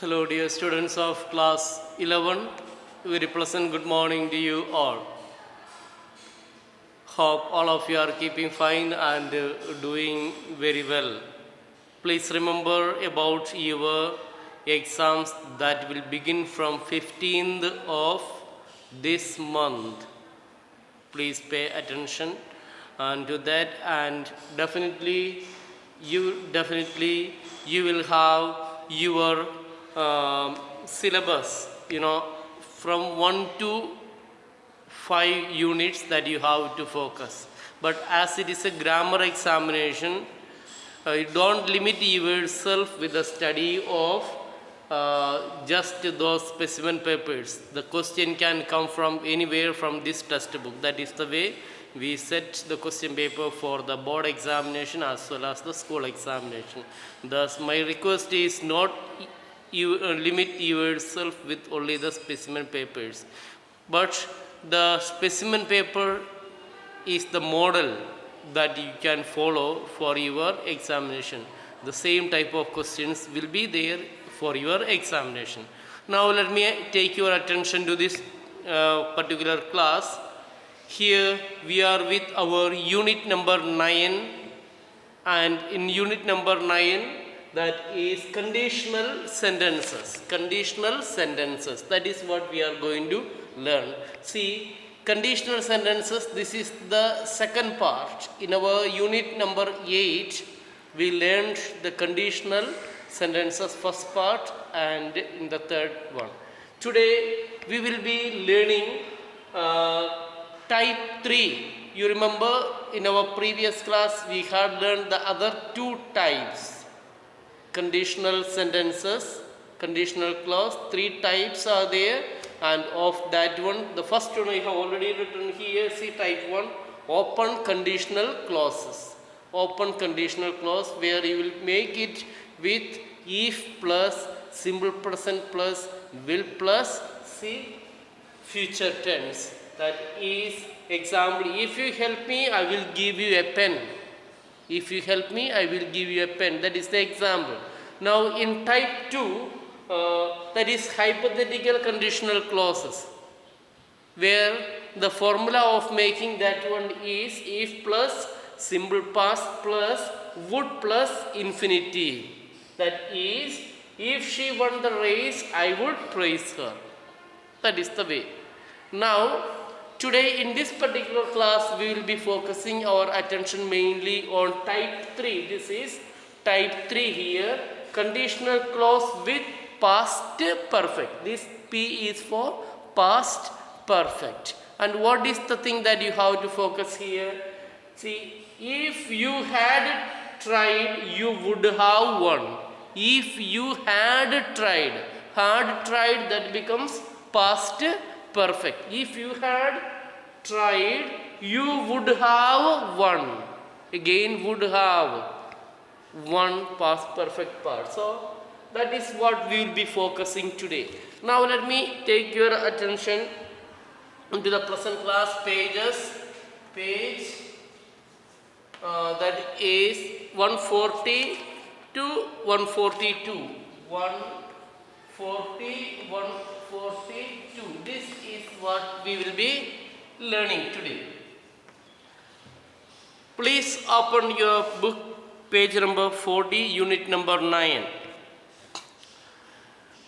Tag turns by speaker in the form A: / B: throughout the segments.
A: Hello, dear students of class 11. Very pleasant good morning to you all. Hope all of you are keeping fine and doing very well. Please remember about your exams that will begin from 15th of this month. Please pay attention and to that, and definitely you will have your syllabus, from 1 to 5 units that you have to focus. But as it is a grammar examination, you don't limit yourself with the study of just those specimen papers. The question can come from anywhere from this textbook. That is the way we set the question paper for the board examination as well as the school examination. Thus, my request is not you limit yourself with only the specimen papers, but the specimen paper is the model that you can follow for your examination. The same type of questions will be there for your examination. Now let me take your attention to this particular class. Here we are with our unit number 9, and in unit number 9, that is conditional sentences. Conditional sentences, that is what we are going to learn. See, conditional sentences, this is the second part. In our unit number 8, we learned the conditional sentences first part and in the third one. Today we will be learning type 3. You remember in our previous class we had learned the other two types. Conditional sentences, conditional clause, 3 types are there, and of that one, the first one I have already written here. See, type 1, open conditional clauses. Open conditional clause, where you will make it with if plus, simple present plus, will plus, see, future tense. That is, example, if you help me, I will give you a pen. If you help me, I will give you a pen. That is the example. Now in type 2, that is hypothetical conditional clauses, where the formula of making that one is if plus, simple past plus, would plus infinitive. That is, if she won the race, I would praise her. That is the way. Now, today in this particular class, we will be focusing our attention mainly on type 3. This is type 3 here, conditional clause with past perfect. This P is for past perfect. And what is the thing that you have to focus here? See, if you had tried, you would have won. If you had tried, that becomes past perfect. If you had tried, you would have won. Again, would have won, past perfect part. So that is what we will be focusing today. Now let me take your attention into the present class pages. Page that is 140 to 142. 140, 142. This is what we will be learning today. Please open your book, page number 40, unit number 9.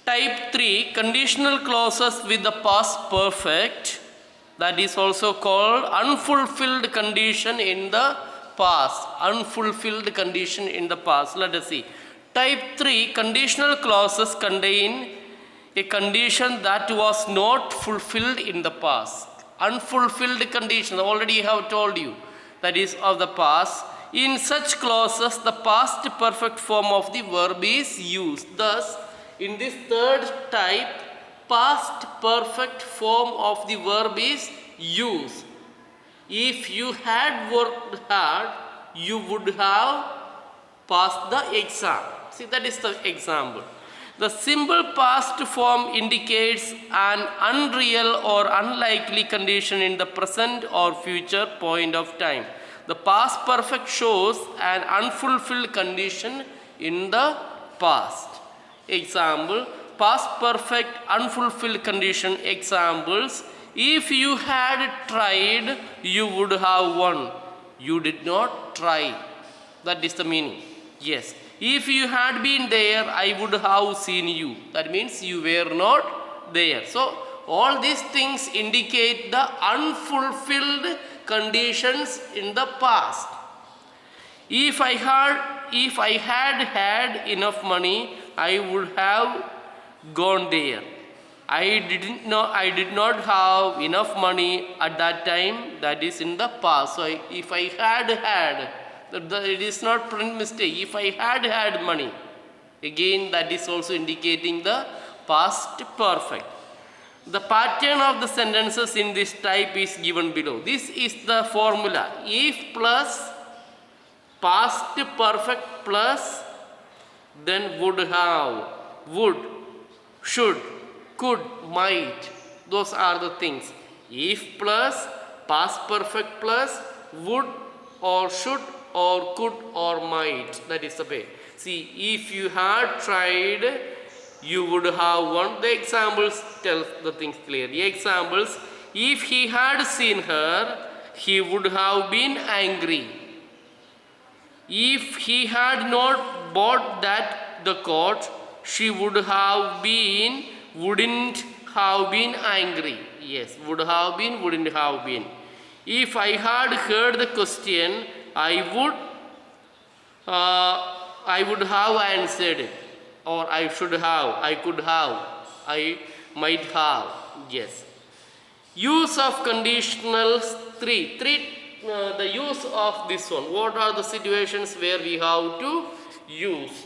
A: Type 3, conditional clauses with the past perfect, that is also called unfulfilled condition in the past. Unfulfilled condition in the past. Let us see. Type 3, conditional clauses contain a condition that was not fulfilled in the past. Unfulfilled condition, already I have told you, that is of the past. In such clauses, the past perfect form of the verb is used. Thus, in this third type, past perfect form of the verb is used. If you had worked hard, you would have passed the exam. See, that is the example. The simple past form indicates an unreal or unlikely condition in the present or future point of time. The past perfect shows an unfulfilled condition in the past. Example, past perfect unfulfilled condition examples. If you had tried, you would have won. You did not try. That is the meaning. Yes. If you had been there, I would have seen you. That means you were not there. So, all these things indicate the unfulfilled conditions in the past. If I had had enough money, I would have gone there. I did not have enough money at that time. That is in the past. So if I had, it is not print mistake. If I had money, again that is also indicating the past perfect. The pattern of the sentences in this type is given below. This is the formula. If plus past perfect plus then would have, would, should, could, might. Those are the things. If plus past perfect plus would or should or could or might. That is the way. See, if you had tried, you would have won. The examples tell the things clearly. Examples: if he had seen her, he would have been angry. If he had not bought the coat, she wouldn't have been angry. Yes, would have been, wouldn't have been. If I had heard the question, I would have answered it. Or I should have, I could have, I might have. Yes. Use of conditionals 3. The use of this one. What are the situations where we have to use?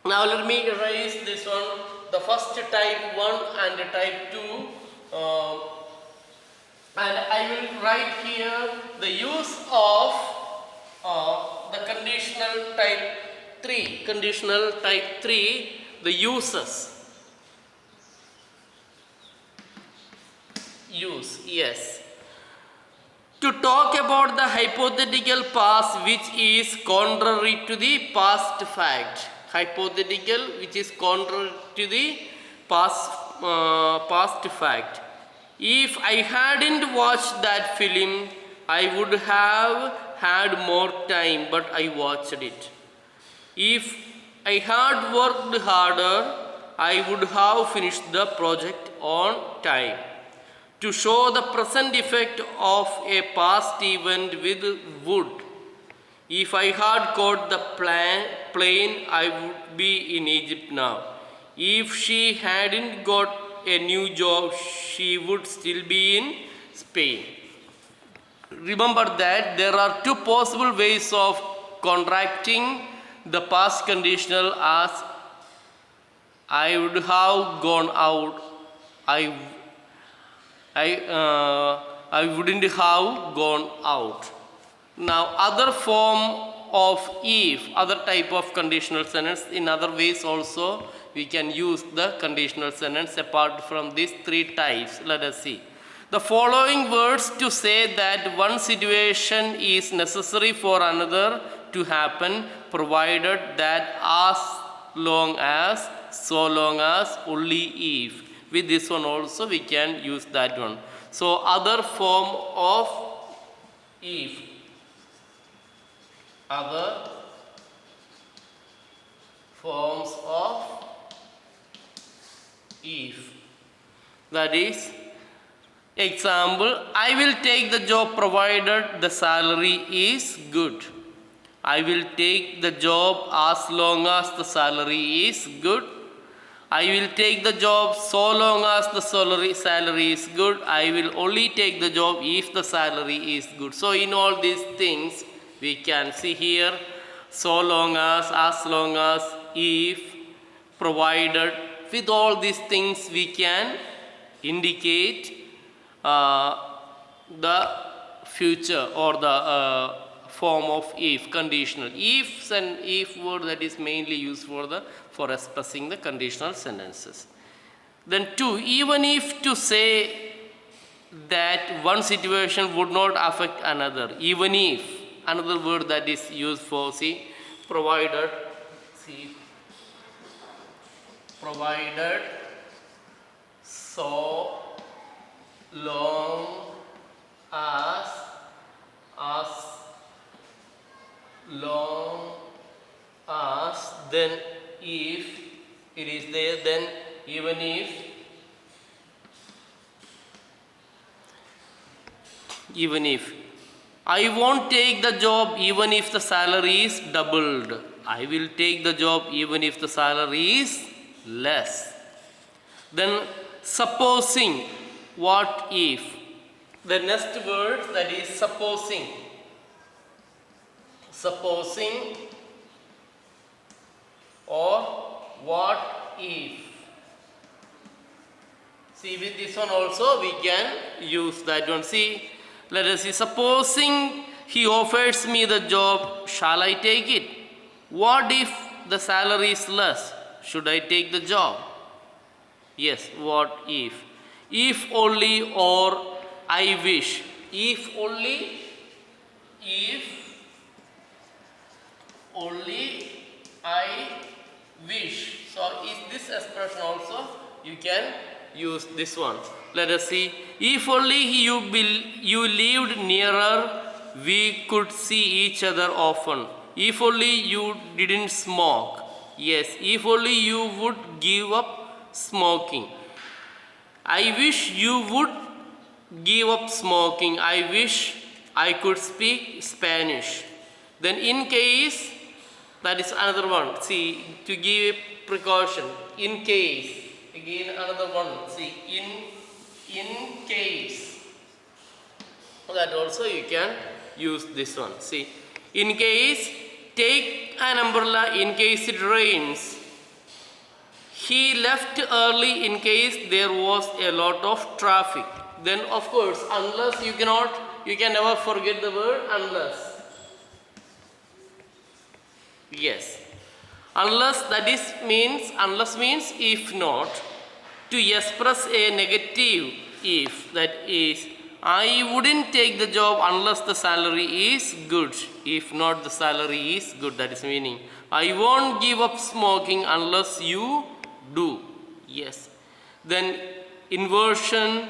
A: Now let me erase this one. The first type 1 and type 2. And I will write here the use of the conditional type 3. Conditional type 3, the uses. Use, yes. To talk about the hypothetical past which is contrary to the past fact. Hypothetical which is contrary to the past fact. If I hadn't watched that film, I would have had more time, but I watched it. If I had worked harder, I would have finished the project on time. To show the present effect of a past event with would. If I had caught the plane, I would be in Egypt now. If she hadn't got a new job, she would still be in Spain. Remember that there are two possible ways of contracting the past conditional as I would have gone out. I wouldn't have gone out. Now other form of if, other type of conditional sentence, in other ways also we can use the conditional sentence apart from these 3 types. Let us see. The following words to say that one situation is necessary for another to happen, provided that as long as, so long as, only if. With this one also we can use that one. So other form of if. Other forms of if. That is, example, I will take the job provided the salary is good. I will take the job as long as the salary is good. I will take the job so long as the salary is good. I will only take the job if the salary is good. So in all these things we can see here so long as long as, if, provided. With all these things we can indicate the future or the form of if, conditional. Ifs and if word that is mainly used for expressing the conditional sentences. Then 2, even if to say that one situation would not affect another, even if, another word that is used for, see, provided, see, provided so long as long as, then if it is there, then even if I won't take the job even if the salary is doubled. I will take the job even if the salary is less. Then supposing, what if? The next word, that is supposing. Supposing or what if. See, with this one also we can use that one. See, let us see. Supposing he offers me the job, shall I take it? What if the salary is less? Should I take the job? Yes, what if? If only or I wish. If only I wish. So is this expression also you can use this one. Let us see. If only you lived nearer, we could see each other often. If only you didn't smoke. Yes, if only you would give up smoking. I wish you would give up smoking. I wish I could speak Spanish. Then in case, that is another one. See, to give precaution. In case. Again another one. See, in case. That also you can use this one. See, in case, take an umbrella in case it rains. He left early in case there was a lot of traffic. Then of course, unless you can never forget the word unless. Yes. Unless, unless means if not. To express a negative if, that is, I wouldn't take the job unless the salary is good. If not, the salary is good. That is meaning. I won't give up smoking unless you do. Yes. Then inversion,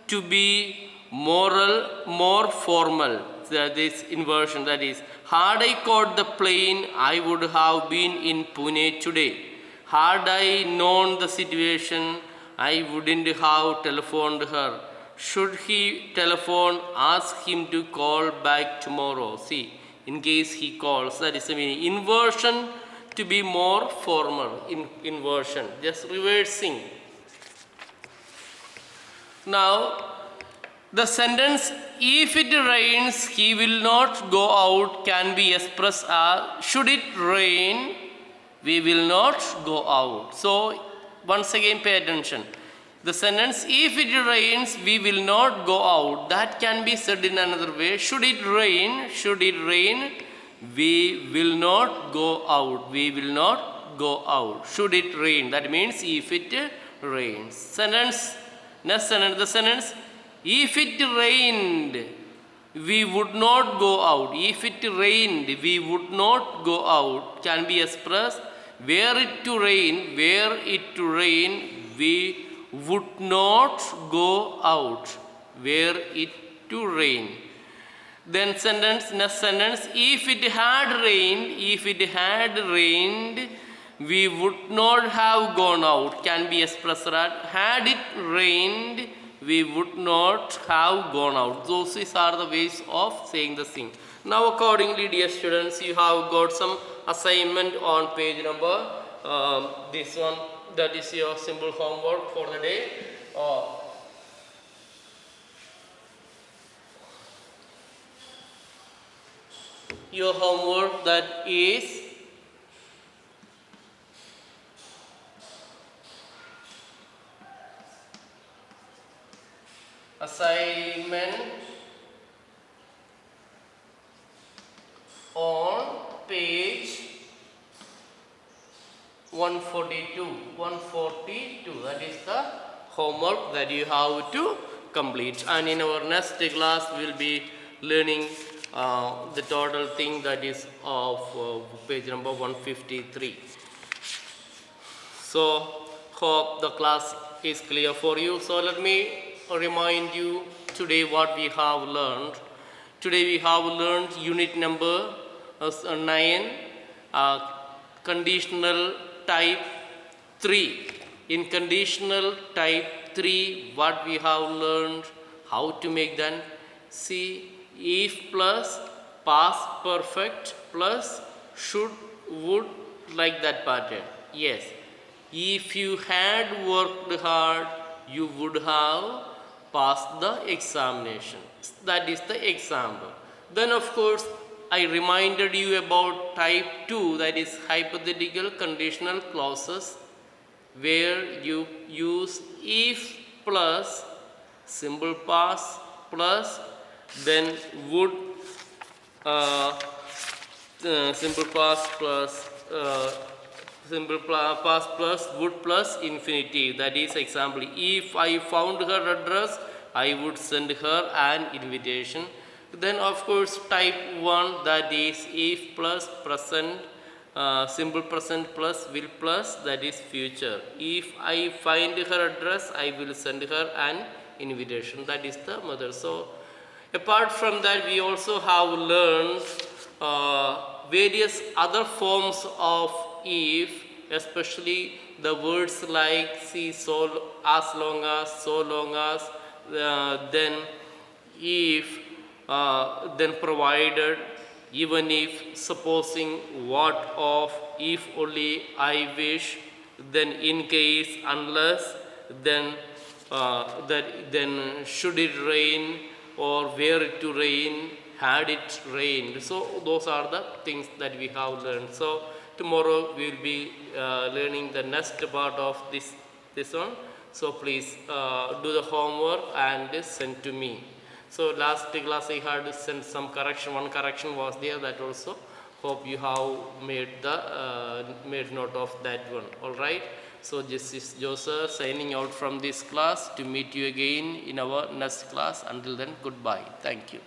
A: to be more formal. That is inversion. That is, had I caught the plane, I would have been in Pune today. Had I known the situation, I wouldn't have telephoned her. Should he telephone, ask him to call back tomorrow. See, in case he calls, that is the meaning. Inversion, to be more formal. Inversion, just reversing. Now, the sentence, if it rains, he will not go out, can be expressed as, should it rain, we will not go out. So, once again pay attention. The sentence, if it rains, we will not go out, that can be said in another way. Should it rain, we will not go out. We will not go out. Should it rain, that means if it rains. Sentence, next sentence, the sentence, if it rained, we would not go out. If it rained, we would not go out, can be expressed, were it to rain, we would not go out. Were it to rain. Then sentence, next sentence, if it had rained, we would not have gone out, can be expressed as, had it rained, we would not have gone out. Those are the ways of saying the thing. Now accordingly, dear students, you have got some assignment on page number, this one, that is your simple homework for the day. Your homework, that is assignment on page 142. That is the homework that you have to complete. And in our next class, we will be learning the total thing, that is of page number 153. So, Hope the class is clear for you. So let me remind you today what we have learned. Today we have learned unit number 9, conditional type 3. In conditional type 3, what we have learned, how to make them. See, if plus past perfect plus should, would, like that pattern. Yes. If you had worked hard, you would have passed the examination. That is the example. Then, of course, I reminded you about type 2, that is hypothetical conditional clauses, where you use if plus simple past plus then would, simple past plus past plus would plus infinitive. That is example, if I found her address, I would send her an invitation. Then of course type 1, that is if plus present, simple present plus will plus, that is future. If I find her address, I will send her an invitation. That is the method. So apart from that, we also have learned various other forms of if, especially the words like see, so, as long as, so long as, then if, then provided, even if, supposing, what of, if only, I wish, then in case, unless, then then should it rain, or were it to rain, had it rained. So those are the things that we have learned. So tomorrow we will be learning the next part of this one. So please do the homework and send to me. So last class I had sent some correction. One correction was there, that also hope you have made the made note of that one. All right. So this is Joseph signing out from this class. To meet you again in our next class. Until then, goodbye. Thank you.